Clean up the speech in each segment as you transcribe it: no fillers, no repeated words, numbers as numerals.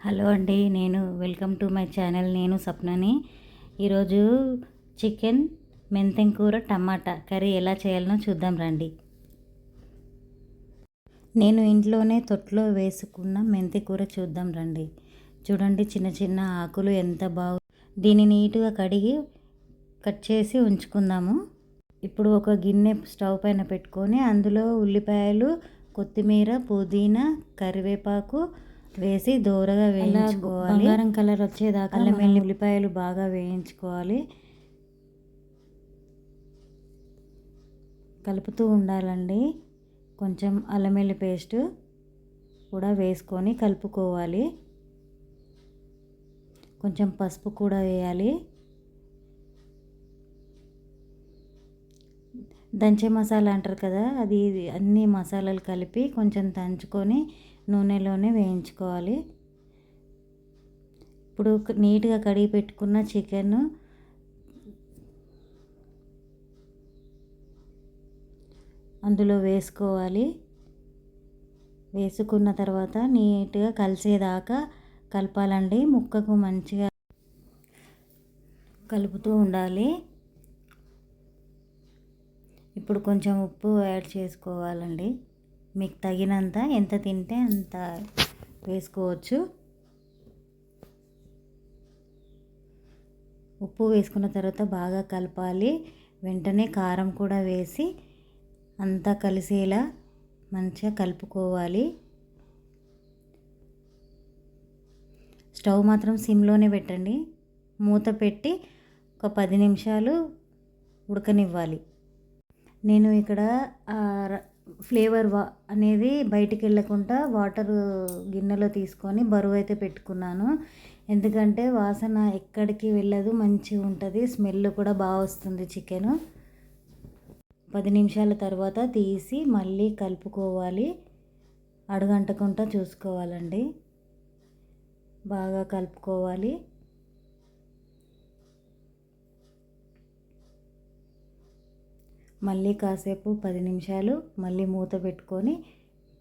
Hello అండి, welcome to my channel. నేను సప్నని. ఈరోజు చికెన్ మెంతెం కూర టమాటా కర్రీ ఎలా చేయాలనో చూద్దాం రండి. నేను ఇంట్లోనే తొట్లో వేసుకున్న మెంతి కూర చూద్దాం రండి. చూడండి, చిన్న చిన్న ఆకులు ఎంత దీన్ని నీట్గా కడిగి కట్ చేసి ఉంచుకుందాము. ఇప్పుడు ఒక గిన్నె స్టవ్ పైన పెట్టుకొని అందులో ఉల్లిపాయలు, కొత్తిమీర, పుదీనా, కరివేపాకు వేసి దోరగా వేయించుకోవాలి. బంగారం కలర్ వచ్చేదాకా అల్లం వెల్లుల్లి ఉల్లిపాయలు బాగా వేయించుకోవాలి. కలుపుతూ ఉండాలండి. కొంచెం అల్లం వెల్లుల్లి పేస్ట్ కూడా వేసుకొని కలుపుకోవాలి. కొంచెం పసుపు కూడా వేయాలి. దంచే మసాలా అంటారు కదా, అది అన్ని మసాలాలు కలిపి కొంచెం దంచుకొని నూనెలోనే వేయించుకోవాలి. ఇప్పుడు నీట్గా కడిగి పెట్టుకున్న చికెన్ అందులో వేసుకోవాలి. వేసుకున్న తర్వాత నీట్గా కలిసేదాకా కలపాలండి. ముక్కకు మంచిగా కలుపుతూ ఉండాలి. ఇప్పుడు కొంచెం ఉప్పు యాడ్ చేసుకోవాలండి. మీకు తగినంత, ఎంత తింటే అంత వేసుకోవచ్చు. ఉప్పు వేసుకున్న తర్వాత బాగా కలపాలి. వెంటనే కారం కూడా వేసి అంతా కలిసేలా మంచిగా కలుపుకోవాలి. స్టవ్ మాత్రం సిమ్లోనే పెట్టండి. మూత పెట్టి ఒక 10 నిమిషాలు ఉడకనివ్వాలి. నేను ఇక్కడ ఫ్లేవర్ అనేది బయటికి వెళ్ళకుండా వాటర్ గిన్నెలో తీసుకొని బరువు అయితే పెట్టుకున్నాను. ఎందుకంటే వాసన ఎక్కడికి వెళ్ళదు, మంచిగా ఉంటుంది. స్మెల్ కూడా బాగా వస్తుంది చికెను. 10 నిమిషాల తర్వాత తీసి మళ్ళీ కలుపుకోవాలి. అడుగంటకుండా చూసుకోవాలండి. బాగా కలుపుకోవాలి. మళ్ళీ కాసేపు 10 నిమిషాలు మళ్ళీ మూత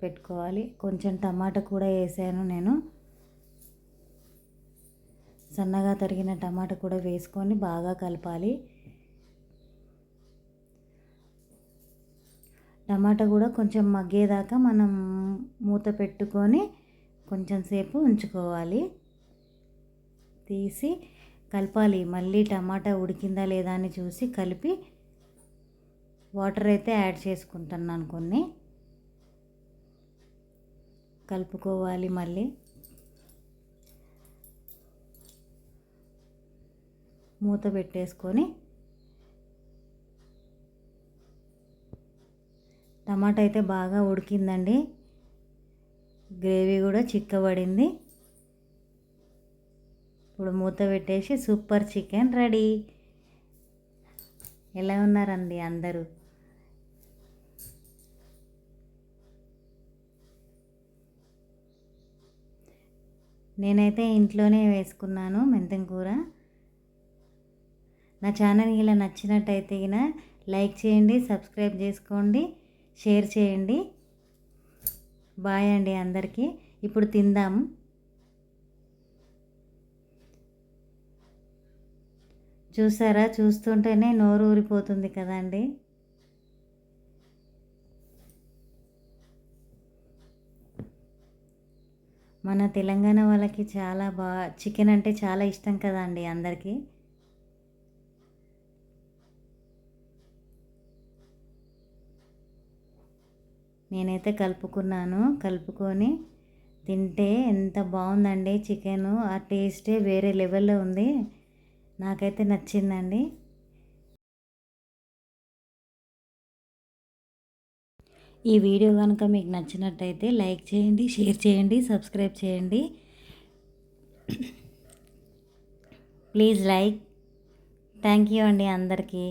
పెట్టుకోవాలి. కొంచెం టమాటా కూడా వేసాను నేను. సన్నగా తరిగిన టమాటా కూడా వేసుకొని బాగా కలపాలి. టమాటా కూడా కొంచెం మగ్గేదాకా మనం మూత పెట్టుకొని కొంచెం సేపు ఉంచుకోవాలి. తీసి కలపాలి. మళ్ళీ టమాటా ఉడికిందా లేదా అని చూసి కలిపి వాటర్ అయితే యాడ్ చేసుకుంటున్నాను. కొన్ని కలుపుకోవాలి. మళ్ళీ మూత పెట్టేసుకొని టమాటా అయితే బాగా ఉడికిందండి. గ్రేవీ కూడా చిక్కబడింది. ఇప్పుడు మూత పెట్టేసి సూపర్ చికెన్ రెడీ. ఎలా ఉన్నారండి అందరూ? నేనైతే ఇంట్లోనే వేసుకున్నాను మెంతెం కూర. నా ఛానల్ ఇలా నచ్చినట్టయితే లైక్ చేయండి, సబ్స్క్రైబ్ చేసుకోండి, షేర్ చేయండి. బాయ్ అండి అందరికీ. ఇప్పుడు తిందాము. చూసారా, చూస్తుంటేనే నోరు ఊరిపోతుంది కదండి. మన తెలంగాణ వాళ్ళకి చాలా చికెన్ అంటే చాలా ఇష్టం కదండి అందరికీ. నేనైతే కలుపుకొని తింటే ఎంత బాగుందండి చికెను. ఆ టేస్టే వేరే లెవెల్లో ఉంది. నాకైతే నచ్చిందండి. ఈ వీడియో కనుక మీకు నచ్చినట్టయితే లైక్ చేయండి, షేర్ చేయండి, సబ్స్క్రైబ్ చేయండి. Please like. థ్యాంక్ యూ అండి అందరికీ.